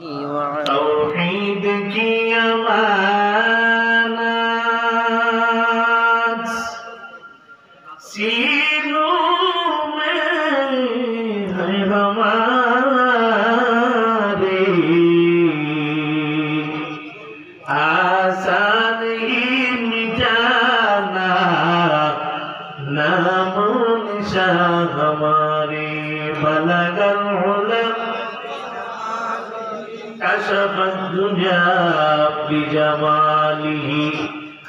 तौहीद की अमानत सीनों में है हमारे, आसान ही मिटाना नामो निशान हमारे। बलगल उलम कशफ दुनिया बिजमालिही,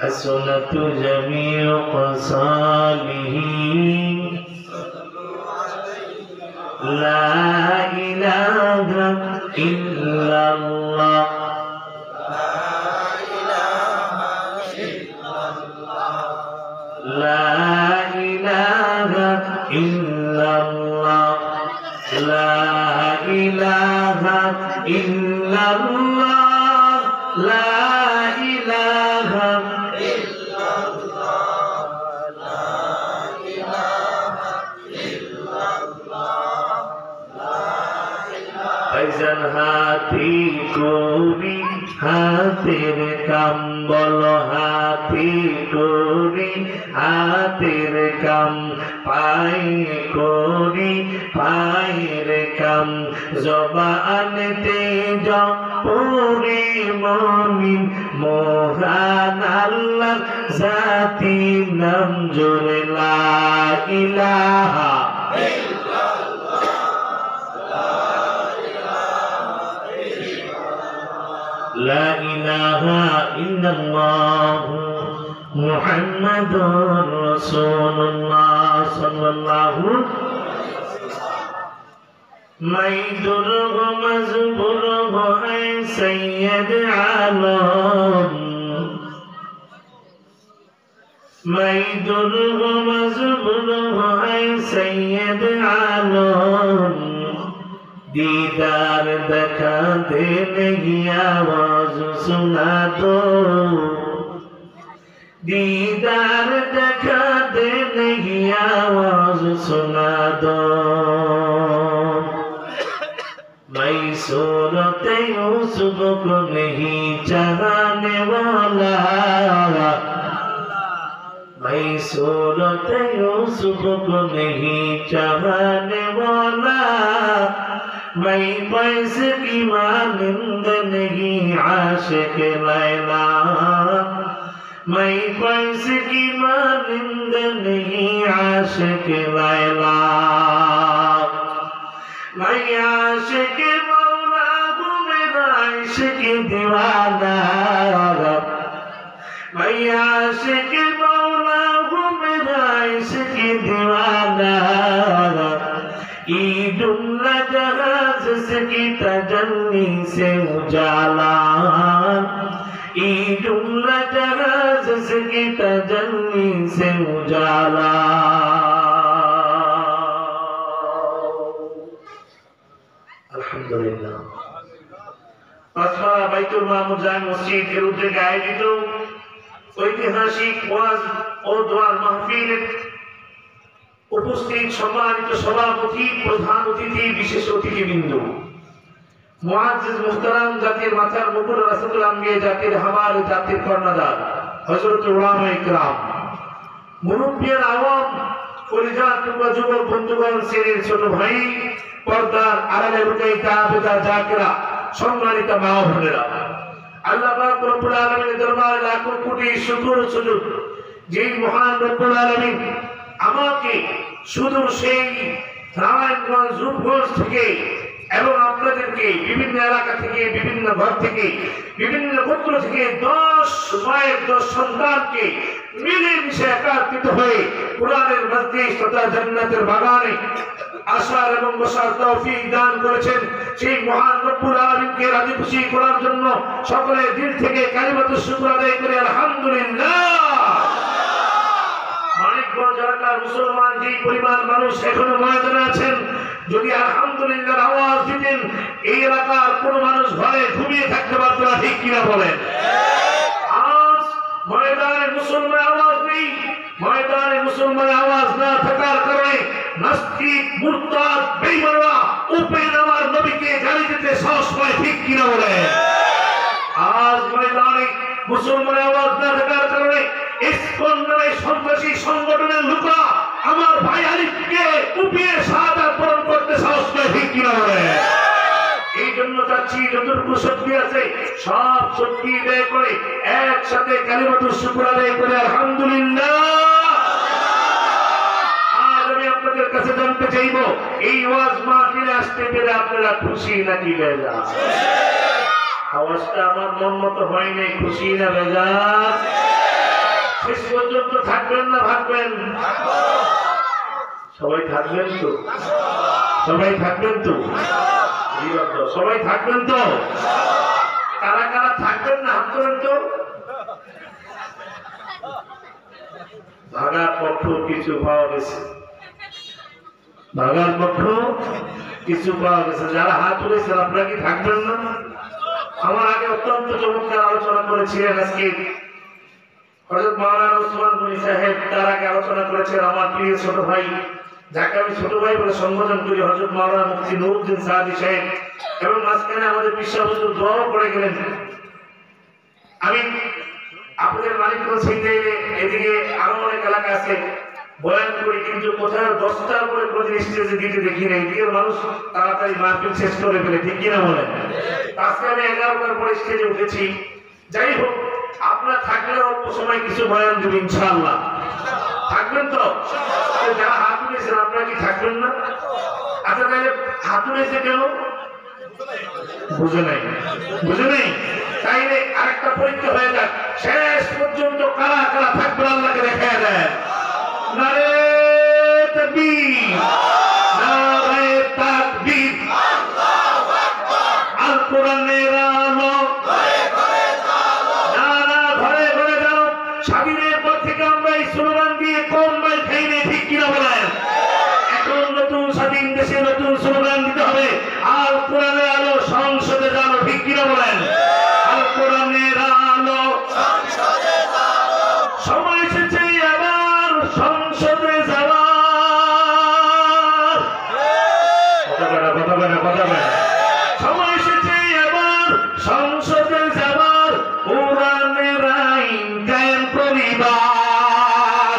हसनत जमीउ क़सालिही। ला इलाहा इल्लल्लाह, ला इलाहा इल्लल्लाह, ला इलाहा इल्लल्लाह, ला इलाहा इल्लल्लाह, ला इलाहा इल्लल्लाह, ला इलाहा। फैज़न हाथी को भी हाथेर काम, बोलो हाथी को भी हाथेर काम, पाए कोरी पाएर काम। जबान तेज पूरी मोमिन मोहान अल्लाह जाती नाम जोरे। ला इलाहा ला इलाहा इल्लल्लाह मुहम्मदुर रसूलुल्लाह सल्लल्लाहु। मैं दुर्ग मजबूर हो है सैयद आलम, मैं दुर्ग मजबूर हो है सैयद आलम। दीदार दिखा दे नहीं आवाज सुना दो, दीदार दिखा दे नहीं आवाज सुना दो। मैं सूरत यूसुफ को नहीं चाहने वाला, मैं सूरत यूसुफ को नहीं चाहने वाला। मैं पैसे की मानिंद नहीं आशिक लैला, मैं पैसे की मानिंद नहीं आशिक लैला। मैं आशिक मौला हूँ मेरा इश्क दीवाना, मैं आशिक मौला हूँ मेरा इश्क दीवाना। ईदुल जहाज की तजल्ली से उजाला, ईदुल जहाज की तजल्ली से उजाला। अल्हम्दुलिल्लाह। পাঁচপাড়া বাইতুল মামুর জামে মসজিদ এর উদ্যোগে আয়োজিত ঐতিহাসিক ওয়াজ ও দোয়ার মাহফিলের উপস্থিত সম্মানিত সভাপতি, প্রধান অতিথি, বিশেষ অতিথিবৃন্দ, মুআজ্জিজ মুহতারাম, জাতির মাথার মুকুট, রাসূলুল আম্বিয়া, জাতির হামাল, জাতির কর্ণধার হযরত উলামায়ে ইকরাম, মুরব্বিয়ান আওয়াম, কলিজার টুকরা যুবক বন্ধুগণ, সিনিয়র ছোট ভাই, পর্দার আড়ালে রুকাই তাবেদার জাকিরা, সম্মানিত মা ও বোনেরা, আল্লাহ পাক রব্বুল আলামিনের দরবারে লাখো কোটি শুকর সুজুদ, যেই মহান রব্বুল আলামিন আমাকে সুদূর সেই নারায়ণগঞ্জ রূপগঞ্জ থেকে এবং আপনাদেরকে বিভিন্ন এলাকা থেকে, বিভিন্ন ঘর থেকে, বিভিন্ন গোত্র থেকে 10 মায়ের 10 সন্তানকে মিলেমিশে একত্রিত হয়ে কোরআনের মজলিস তথা জান্নাতের বাগানে আসার এবং বসার তৌফিক দান করেছেন। সেই মহান রব্বুল আলামিনকে রাজি খুশি করার জন্য সকলে দিল থেকে কালিমাতুশ শুকর আদায় করে আলহামদুলিল্লাহ। মানিকগঞ্জ এলাকার মুসলমান যেই পরিমাণ মানুষ এখনো ময়দানে আছেন, যদি আলহামদুলিল্লাহ আওয়াজ দিতেন, এই এলাকার কোন মানুষ ঘরে ঘুমিয়ে থাকতে পারত না, ঠিক কিনা বলেন? আজ ময়দানে মুসলমান আওয়াজ নেই, ময়দানে মুসলমান আওয়াজ না থাকার কারণে নাস্তিক, মুরতাদ, বেঈমানরা উপরে আমার নবীকে গালি দিতে সাহস পায়, ঠিক কিনা বলে? আজ ময়দানে মুসলমানের আওয়াজ না থাকার কারণে ইসকন নামে সন্ত্রাসী সংগঠনের লোকরা আমার ভাই আলিফকে কুপিয়ে শাহাদাত বরণ করতে সাহস পায়, ঠিক কিনা বলে? এই জন্য চাচ্ছি যতটুকু শক্তি আছে সব শক্তি ব্যয় করে একসাথে কালিমাতুল শুকর আদায় করে আলহামদুলিল্লাহ। আজ আমি আপনাদের কাছে জানতে চাইব, এই ওয়াজ মাহফিলে আসতে পেরে আপনারা খুশি নাকি বেজার? আওয়াজটা আমার মন মতো হয়নি, খুশি না বেজার? শেষ পর্যন্ত থাকবেন না ভাববেন? সবাই থাকবেন তো? সবাই থাকবেন তো? সবাই থাকবেন তো? কারা কারা থাকবেন না হাত করেন তো? ভাগার পক্ষ কিছু পাওয়া গেছে, ভাগার পক্ষ কিছু পাওয়া গেছে। যারা হাত তুলেছেন আপনারা কি থাকবেন না? আমার আগে অত্যন্ত চমৎকার আলোচনা করেছিলেন আজকে হযরত মাওলানা ওসমান গনি সাহেব। তার আগে আলোচনা করেছেন আমার প্রিয় ছোট ভাই, যাকে আমি ছোট ভাই বলে সম্বোধন করি, হযরত মাওলানা মুফতি নুরউদ্দিন সাদি সাহেব। এবং মাঝখানে আমাদের বিশ্বাস হুজুর দোয়া করে গেলেন। আমি আপনাদের মানিকগঞ্জ সিংড়ে এদিকে আরো অনেক এলাকা আছে বয়ান করি, কিন্তু কোথাও 10টার পরে প্রতি স্টেজে দিতে দেখি না। এদিকে মানুষ তাড়াতাড়ি মাহফিল শেষ করে ফেলে, ঠিক কিনা বলেন? আজকে আমি 11টার পরে স্টেজে উঠেছি। যাই হোক, আপনারা থাকলে অল্প সময় কিছু বয়ান দেব ইনশাআল্লাহ। থাকবেন তো? যারা হাত তুলেছেন আপনারা কি থাকবেন না? আচ্ছা, তাহলে হাত তুলেছে কেন? বুঝে নাই, বুঝে নাই? তাইলে আরেকটা পরীক্ষা হয়ে যাক, শেষ পর্যন্ত কারা কারা থাকবেন আল্লাহকে দেখা দেয়। নারে তাকবীর, নারে তাকবীর, আল্লাহু আকবার। আল কোরআনের আলো নারা ঘরে ঘরে জানো। স্বাধীনের পর থেকে আমরা এই স্লোগান দিয়ে কম মাইল খাই না, ঠিক কিনা বলেন? এখন নতুন স্বাধীন দেশে নতুন স্লোগান দিতে হবে, আল কোরআনের আলো সংসদে জানো, ঠিক কিনা বলেন? আল কোরআনের আলো সংসদে জানো। সময় এসেছে আবার সংসদে যাওয়ার। কথা বলে, কথা বলে, কথা বলে। সময় এসেছে আবার সংসদে যাওয়ার, কোরআনের আইন কায়েম করিবার।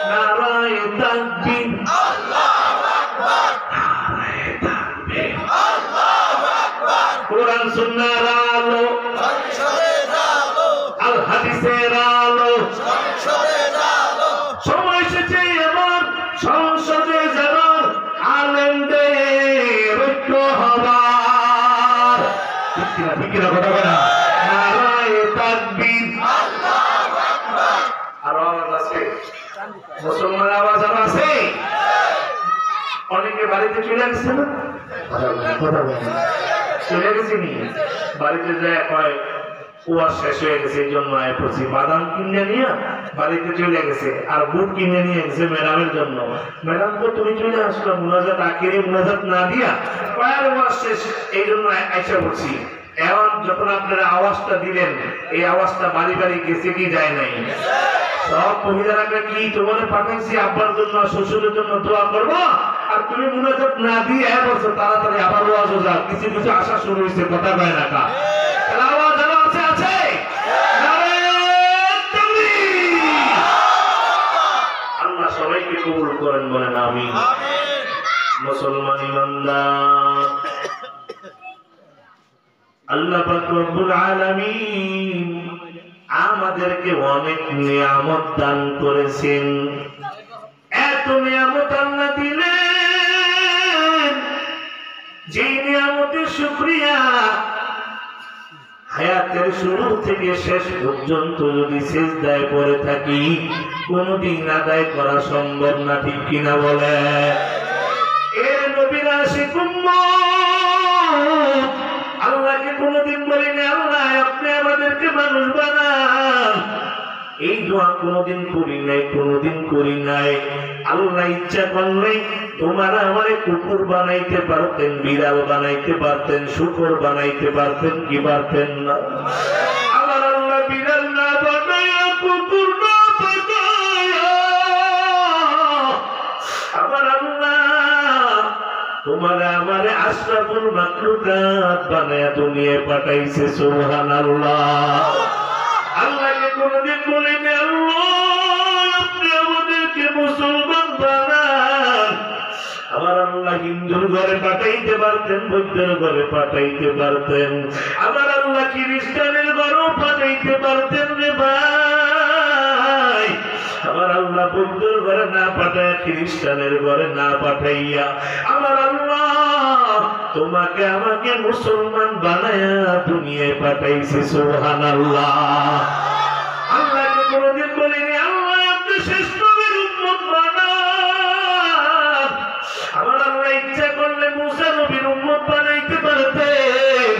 নারায়ে তাকবীর, আল্লাহু আকবার। নারায়ে তাকবীর, আল্লাহু আকবার। কোরআন সুন্নাহর আলো সংসদে যাবো, আল হাদিসের আলো সংসদে যাবো। সময় এসেছে এবার সংসদে যাবার, আলেমদের ঐক্য হবার। ঠিক কিনা, ঠিক কিনা? কথা বলে। নারায়ে তাকবীর, আল্লাহু আকবার। আর আওয়াজ আছে, মুসলমানের আওয়াজ আর আছে। অনেকে বাড়িতে চলে গেছে না? কথা বলে। চলে গেছে নি? বাড়িতে যায় কয় কুয়ার শেষ হয়ে গেছে, এই জন্য আয় পড়ছি। বাদাম কিনে নিয়ে বাড়িতে চলে গেছে, আর বুট কিনে নিয়ে গেছে ম্যাডামের জন্য। ম্যাডাম তো তুমি চলে আসলো, মুনাজাত আখিরে মুনাজাত না দিয়া কয়ার ওয়াজ শেষ, এই জন্য আইসা পড়ছি। এখন যখন আপনারা আওয়াজটা দিলেন, এই আওয়াজটা বাড়ি বাড়ি গেছে কি যায় নাই? সব মহিলারা কি তোমাদের পাঠাইছি আব্বার জন্য শ্বশুরের জন্য দোয়া করবো, আর তুমি মুনাজাত না দিয়ে বলছো তাড়াতাড়ি আবার ওয়াজ যা, কিছু কিছু আশা শুরু হয়েছে। কথা কয় না কা? আওয়াজ আরো আছে, আছে। আল্লাহ সবাইকে কবুল করেন, বলেন আমিন। মুসলমান ইমানদার, আল্লাহ পাক রব্বুল আলামিন আমাদেরকে অনেক নিয়ামত দান করেছেন। এত নিয়ামত আল্লাহ দিলেন, যে নিয়ামতের শুকরিয়া হায়াতের শুরু থেকে শেষ পর্যন্ত যদি সিজদায় পড়ে থাকি কোনদিন আদায় করা সম্ভব না, ঠিক কিনা বলে? এর নবীর আশিক উম্মত আল্লাহকে কোনদিন বলিনি আল্লাহ আপনি আমাদেরকে মানুষ বানান, এই দোয়া কোনদিন করি নাই, কোনদিন করি নাই। আল্লাহ ইচ্ছা করলে তোমার আমারে কুকুর বানাইতে পারতেন, বিড়াল বানাইতে পারতেন, শুকর বানাইতে পারতেন, কি পারতেন না? আমার আল্লাহ বিড়াল না বানায়া, কুকুর না বানায়া, আমার আল্লাহ তোমার আমারে আশরাফুল মাখলুকাত বানায়া দুনিয়ায় পাঠাইছে। সুবহানাল্লাহ। আল্লাহকে কোনদিন বলিনি আল্লাহ আপনি আমাদেরকে মুসলমান বানান। আমার আল্লাহ হিন্দুর ঘরে পাঠাইতে পারতেন, বৌদ্ধের ঘরে পাঠাইতে পারতেন, আমার আল্লাহ খ্রিস্টানের ঘরেও পাঠাইতে পারতেন রে ভাই। আমার আল্লাহ বৌদ্ধের ঘরে না পাঠায়, খ্রিস্টানের ঘরে না পাঠাইয়া আমার আল্লাহ তোমাকে আমাকে মুসলমান বানায়া দুনিয়ায় পাঠাইছে। সুবহানাল্লাহ। আল্লাহকে কোনদিন বলিনি আল্লাহ আপনি শ্রেষ্ঠ নবীর উম্মত বানান। আমার আল্লাহ ইচ্ছা করলে মুসা নবীর উম্মত বানাইতে পারতেন,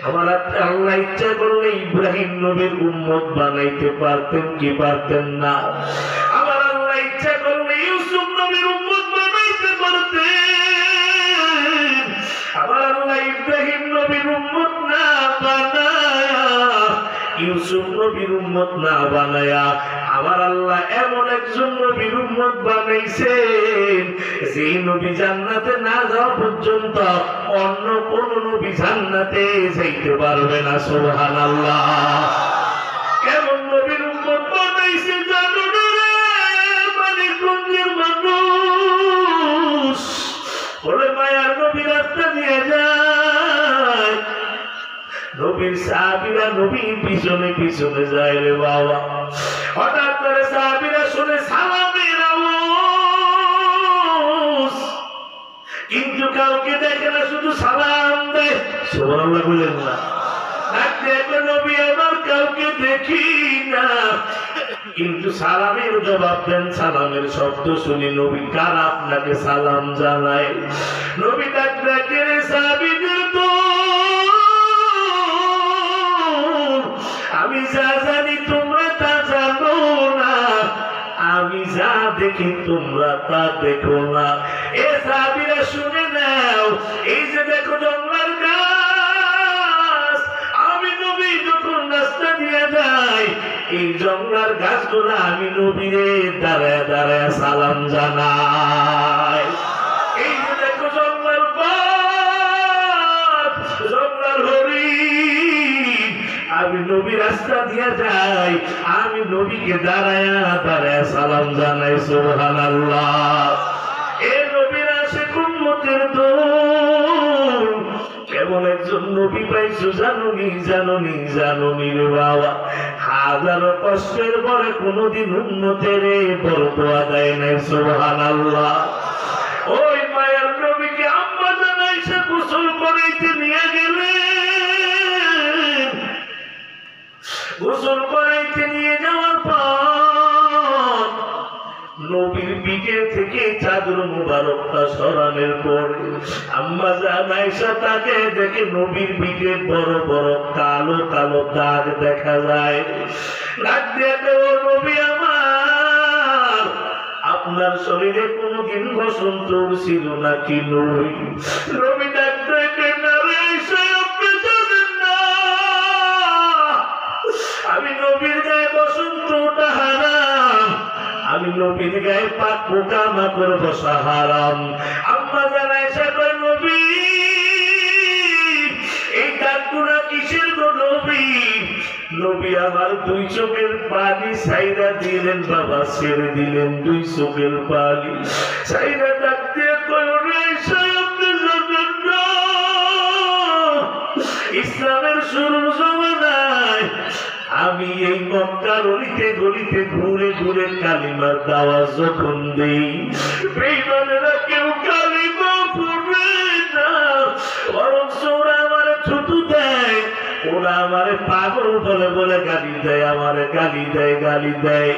আমার আল্লাহ ইচ্ছা করলে ইব্রাহিম নবীর উম্মত বানাইতে পারতেন কি পারতেন না? আমার আল্লাহ ইচ্ছা করলে ইউসুফ নবীর উম্মত বানাইতে পারতেন, আমার আল্লাহ ইব্রাহিম নবীর উম্মত না বানায়া, ইউসুফ নবীর উম্মত না বানায়া আমার আল্লাহ এমন একজন নবীর উম্মত বানাইছেন যেই নবী জান্নাতে না যাওয়া পর্যন্ত অন্য কোন নবী জান্নাতে যাইতে পারবে না। সুবহানাল্লাহ। কেমন নবীর উম্মত বানাইছে জানো না রে মানিকগঞ্জের মানুষ? বলে মায়ার নবী রাস্তা দিয়ে যায়, নবীর সাহাবীরা নবীর পিছনে পিছনে যায় রে বাবা। হঠাৎ করে সাহাবীরা শুনে সালামের আওয়াজ, কিন্তু কাউকে দেখে না, শুধু সালাম দেয়। সুবহানাল্লাহ বলেন না? দেখবে নবী আমার কাউকে দেখি না, কিন্তু সালামের জবাব দেন। সালামের শব্দ শুনি নবী কার আপনাকে সালাম জানায়। নবী ডাকতে রে সাহাবীদের তো আমি যা জানি তোমরা তা জানো না, আমি যা দেখি তোমরা তা দেখো না। এ সাহাবীরা শুনে নাও, এই যে দেখো জঙ্গলার গাছ, আমি নবী যখন রাস্তা দিয়ে যাই এই জঙ্গলার গাছগুলো আমি নবীরে দাঁড়ায় দাঁড়ায় সালাম জানাই। এই যে দেখো জঙ্গলার পাত, জঙ্গলার হরিণ, আমি নবী রাস্তা দিয়ে যাই, আমি নবীকে দাঁড়ায় দাঁড়ায় সালাম জানাই। সুবহানাল্লাহ। এ নবীর আশিক উম্মতের দল কেমন একজন নবী পাইছো জানুনি জানুনি জানুনি রে বাবা। হাজারো কষ্টের পরে কোনদিন উম্মতের বরদোয়া দেয় নাই। সুবহানাল্লাহ। ওই মায়ের নবীকে আম্মা জানাই সে গোসল করাইতে নিয়ে গেলেন। গোসল করাইতে নিয়ে যাওয়ার পর নবীর পিঠে থেকে চাদর মুবারকটা সরানোর পরে আম্মা জান আয়েশা তাকে দেখে নবীর পিঠে বড় বড় কালো কালো দাগ দেখা যায়। ডাক দিয়ে ও নবী আমার, আপনার শরীরে কোনদিন বসন্ত ছিল নাকি? নবী ডাক দিয়ে না রে আয়েশা আপনি জানেন না আমি নবীর গায়ে বসন্তটা হারাম, আমি নবীর গায়ে পাক পোকা মাকড় বসা হারাম। আম্মা জান আয়েশা কয় নবী এই দাগগুলা কিসের গো নবী? নবী আমার দুই চোখের পানি ছাইরা দিলেন বাবা, ছেড়ে দিলেন দুই চোখের পানি ছাইরা। ডাক দিয়ে কয় রে আয়েশা আপনি জানেন না ইসলামের শুরুর জমানায় আমি এই মক্কার অলিতে গলিতে ঘুরে ঘুরে কালিমার দাওয়াত যখন দেই, বেঈমানেরা কেউ কালিমা পড়ে না, বরং ওরা আমার থুতু দেয়, ওরা আমার পাগল বলে বলে গালি দেয়, আমার গালি দেয় গালি দেয়।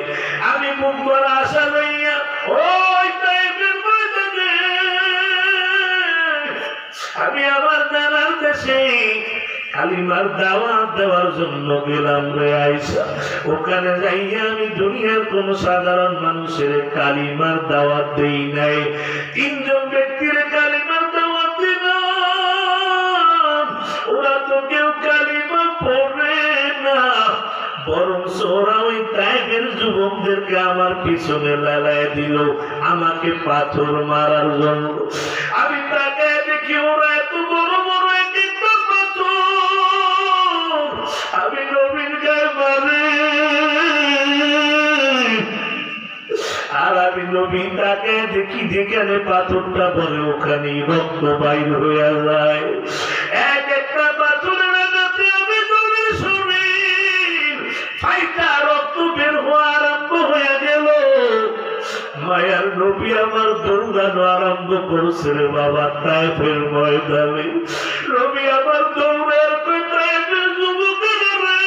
আমি মুখ ভরা আশা লইয়া ওই তাইফের ময়দানে আমি আমার নানার দেশে কালিমার দাওয়াত দেওয়ার জন্য গেলাম রে আয়েশা। ওখানে যাইয়া আমি দুনিয়ার কোন সাধারণ মানুষের কালিমার দাওয়াত দেই নাই, তিনজন ব্যক্তির কালিমার দাওয়াত দিলাম। ওরা তো কেউ কালিমা পড়ে না, বরং ওরা ওই তাইফের যুবকদেরকে আমার পিছনে লালায় দিল আমাকে পাথর মারার জন্য। আমি তাকে দেখি ওরা নবী তাকে দেখি যেখানে পাথরটা পরে ওখানেই রক্ত বাইর হয়ে যায়। এক একটা পাথরের আঘাতে আমি নবীর শরীর ফাইটা রক্ত বের হওয়া আরম্ভ হয়ে গেল। মায়ার নবী আমার দৌড়ানো আরম্ভ করছে রে বাবা তায়েফের ময়দানে। নবী আমার দৌড়ের তায়েফের যুবকের রে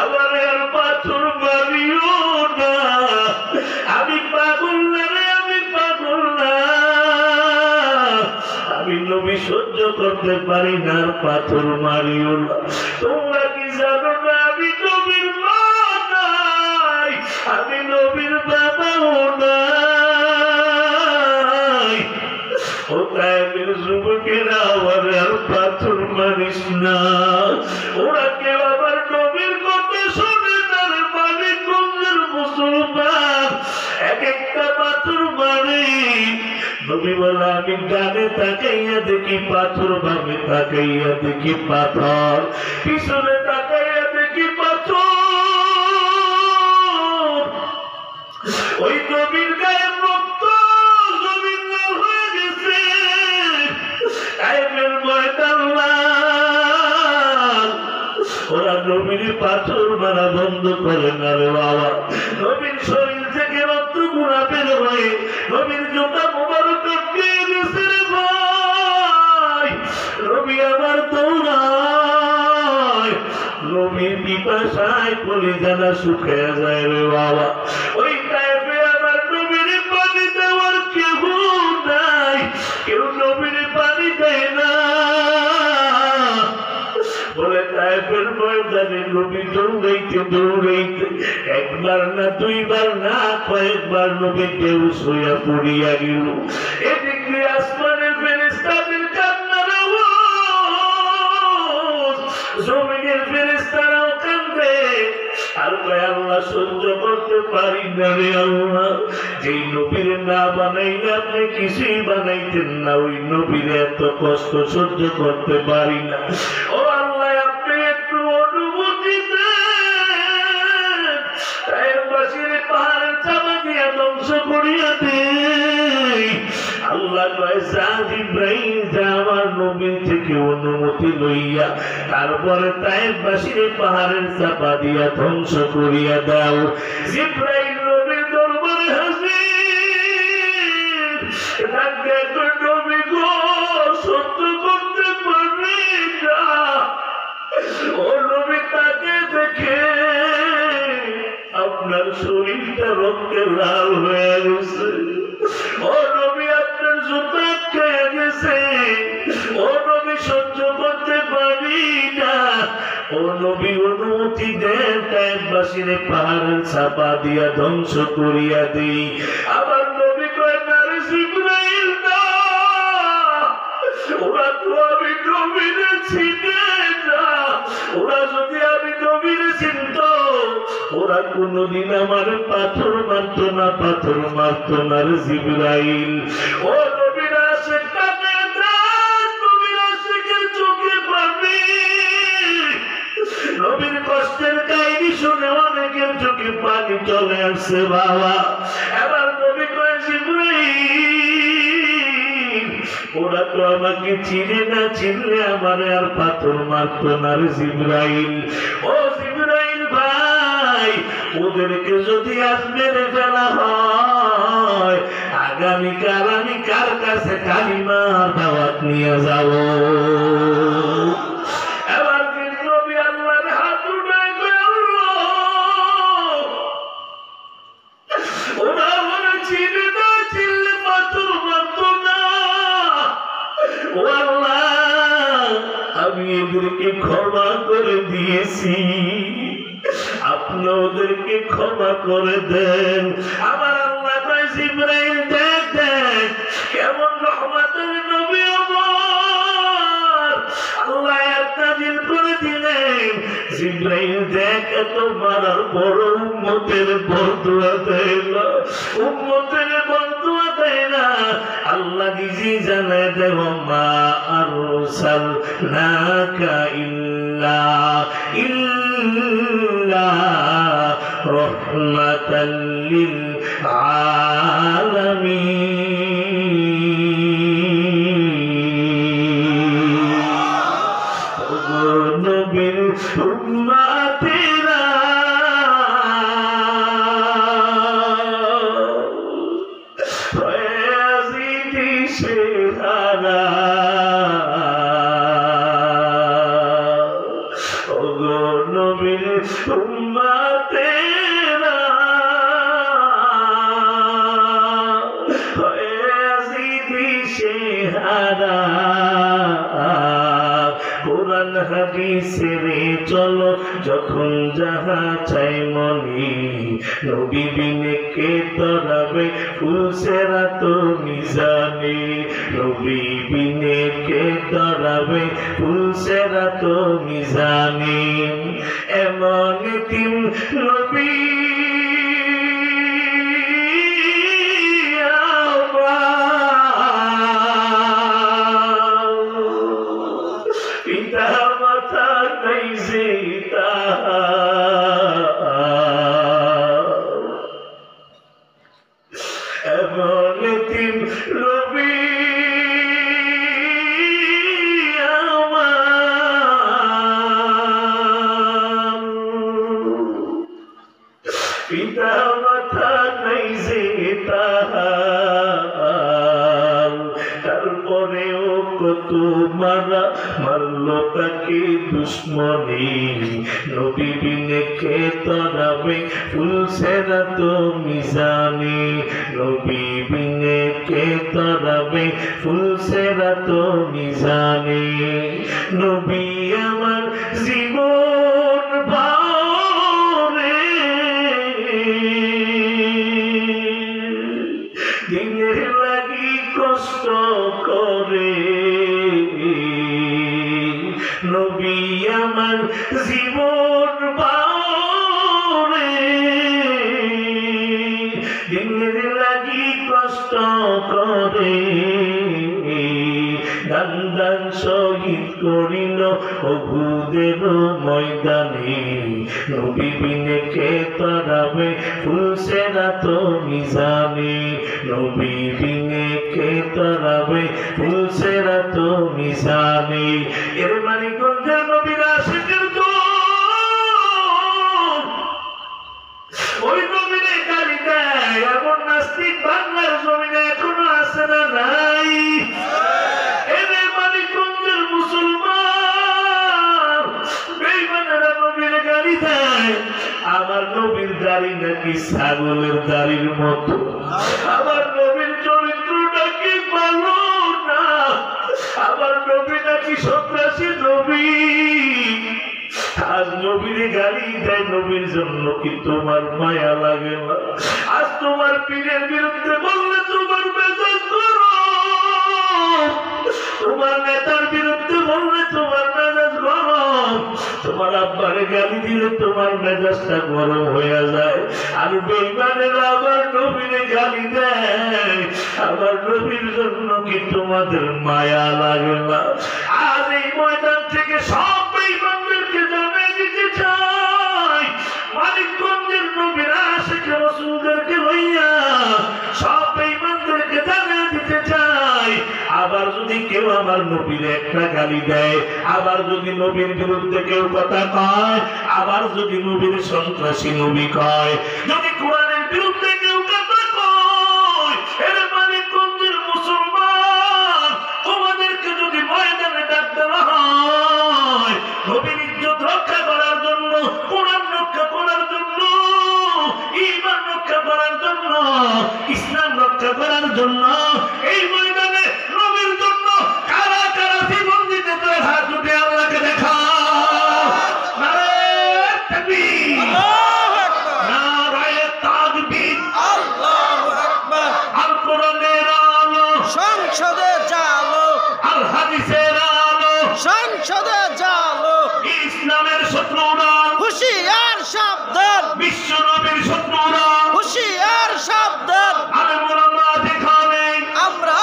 আমার আর পাথর মারিও না, আমি পাগল না রে, আমি পাগল না, আমি নবী সহ্য করতে পারি না, আর পাথর মারিও না। তোমরা কি জানো না আমি নবীর মা নাই, আমি নবীর বাবাও নাই। ও তায়েফের যুবকেরা আমার আর পাথর মারিস না। ওরা কেউ আমার নবীর কথা শোনে না রে, মানিকগঞ্জের মুসলমান এক একটা পাথর মারে। নবী বলে আমি ডানে তাকাইয়া দেখি পাথর, বামে তাকাইয়া দেখি পাথর, পিছনে তাকাইয়া দেখি পাথর। ওই নবীর গায়ের রক্ত জমিন লাল হয়ে গেছে, তায়েফের ময়দান লাল। ওরা নবীর পাথর মারা বন্ধ করে না রে বাবা। নবীর শরীর থেকে রক্ত গুঁড়া বের হয়ে নবীর জোতা মোবারক পেয়ে গেছে রে ভাই। নবী আমার দৌড়ায়, নবীর পিপাসায় কলিজাটা শুকিয়ে যায় রে বাবা। ওই টাইপে আমার নবীর পানি দেওয়ার কেউ নাই, কেউ নবীর পানি দেয় না। বলে তায়েফের ময়দানে নবী দৌড়াইতে দৌড়াইতে একবার না দুইবার না কয়েকবার নবী কেউ শুয়া পড়িয়া গেল। এদিক দিয়ে আসমানের ফেরেশতাদের কান্নার আওয়াজ, জমিনের ফেরেশতারাও কান্দে। আর কয় আল্লাহ সহ্য করতে পারি না রে আল্লাহ, যেই নবীর না বানাইলে আপনি কিছুই বানাইতেন না, ওই নবীর এত কষ্ট সহ্য করতে পারি না। ও আল্লাহ আপনি একটু অনুমতি দেন, তায়েফবাসীর পাহাড়ের চাপা দিয়া ধ্বংস করিয়া দেই। আল্লাহ কয় যা জিবরাইল যা আমার নবীর থেকে অনুমতি লইয়া তারপরে তায়েফবাসীর পাহাড়ের চাপা দিয়া ধ্বংস করিয়া দাও। জিবরাইল নবীর দরবারে হাজির, ডাকে কয় নবী গো সহ্য করতে পারি না। ও নবী তাকে দেখে আপনার শরীরটা রক্তে লাল হয়ে গেছে, ও নবী আপনার জুতা খেয়ে গেছে, ও নবী সহ্য করতে পারি না। ও নবী অনুমতি দেন তায়েফবাসীর পাহাড়ের চাপা দিয়া ধ্বংস করিয়া দেই। আবার নবী কয় না রে জিবরাইল না, ওরা তো আমি নবীরে চিনে না, ওরা যদি আমি নবীরে চিনত ওরা কোনদিন আমার পাথর মারত না, পাথর মারত না রে জিবরাইল। ও নবীর আশিক কানে দেন, নবীর আশিকের চোখে পানি। নবীর কষ্টের কাহিনী শুনে অনেকের চোখে পানি চলে আসছে বাবা। এবার নবী কয় জিবরাইল ওরা তো আমাকে চিনে না, চিনলে আমার আর পাথর মারত না রে জিবরাইল। ও জিবরাইল ভাই ওদেরকে যদি আজ মেরে ফেলা হয় আগামীকাল আমি কার কাছে কালিমার দাওয়াত নিয়ে যাব। এবার নবী আল্লাহর হাত উঠায় ওরা ওরা চিনে না, চিনলে পাথর মারত না। ও আল্লাহ আমি এদেরকে ক্ষমা করে দিয়েছি, আপনি ওদেরকে ক্ষমা করে দেন। আমার আল্লাহ কয় জিবরাইল দেখ দেখ কেমন রহমতের নবী আমার। আল্লাহ নাযিল করে দিলেন জিবরাইল দেখ এত মারার বড় উম্মতের বরদুয়া দেয় না, উম্মতের বরদুয়া দেয় না। আল্লাহ নিজে জানায় দেব মা আরসালনাকা ইল্লা ইল্লা রাহমাতাল লিল আলামিন নবীর উম্মতেরা হয়েছি দিশেহারা ওগো নবীর উম্মতেরা হয়েছি দিশেহারা কোরআন হাদিসের চলো যখন যাহা চাই মনি নবী বিনে কে তরাবে ফুলসেরা তো মিজানে নবী বিনে কে তরাবে ফুলসেরা তো মিজানে এমন তিন নবী এমন তিন নবী আমার পিতা মাতা নাই যে তাহার তারপরেও কত মারা মারলো তাকে দুশ্মনী নবী বিনে কে তরাবে ফুলসেরা তো মিজানে নবী বিনে কে তরাবে ফুলসেরা তো মিজানে নবী আমার জীবন ভারে দিনের লাগি কষ্ট করে নবী আমার জীবন বারে দিনের লাগি কষ্ট করে দান দান শহীদ করিল অভুদের ময়দানে নবী বিনে কে তরাবে ফুলসেরা তো মিজানে নবী বিনে কে তরাবে ফুলসেরা তো মিজানে এর মানিকগঞ্জের নবীর আশিকের তো ওই নবীরে গালি দেয় এমন নাস্তিক বাংলার জমিনে এখনো আছে না নাই এদের মানিকগঞ্জের মুসলমান বেঈমানেরা নবীরে গালি দেয় আমার নবীর দাড়ি নাকি ছাগলের দাড়ির মতো আমার নবীর চরিত্রটা কি ভালো না আমার নবী নাকি সন্ত্রাসী নবী আজ নবীরে গালি দেয় নবীর জন্য কি তোমার মায়া লাগে না আজ তোমার পীরের বিরুদ্ধে বললে তোমার মেজাজ গরম তোমার নেতার বিরুদ্ধে বললে তোমার মেজাজ গরম তোমার আব্বারে গালি দিলে তোমার মেজাজটা গরম হয়ে যায় আর বেঈমানেরা আবার নবীরে গালি দেয় আমার নবীর জন্য কি তোমাদের মায়া লাগে না আজ এই ময়দান থেকে সব বেঈমানদেরকে জানিয়ে দিতে চাই মানিকগঞ্জের নবীর আশিক রাসূলদেরকে লইয়া সব বেঈমানদেরকে জানিয়ে দিতে চাই আবার যদি কেউ আমার নবীর একটা গালি দেয় আবার যদি নবীর বিরুদ্ধে কেউ কথা কয় আবার যদি নবীর সন্ত্রাসী নবী কয় যদি কোরআনের বিরুদ্ধে কেউ কথা কয় এর মানিকগঞ্জের মুসলমান তোমাদেরকে যদি ময়দানে ডাক দেওয়া হয় নবীর ইজ্জত রক্ষা করার জন্য কোরআন রক্ষা করার জন্য ঈমান রক্ষা করার জন্য ইসলাম রক্ষা করার জন্য এই ময়দানে নবীর জন্য কারা কারা জীবন দিতে চায় হাত উঠে আল্লাহকে দেখা নারায়ে তাকবীর আল্লাহু আকবার নারায়ে তাকবীর আল্লাহু আকবার আল কোরআনের আলো সংসদে জালো আল হাদিসের আলো সংসদে জালো ইসলামের শত্রুরা হুঁশিয়ার সাবধান বিশ্ব নবীর শত্রুরা হুঁশিয়ার সাবধান আলেম ওলামা যেখানে আমরা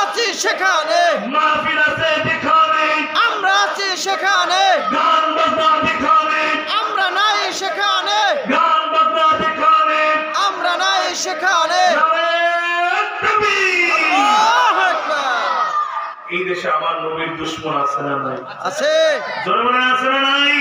দেশে আমার নবীর দুশ্মন আছে না নাই? আছে। জোরে বলেন আছে না নাই?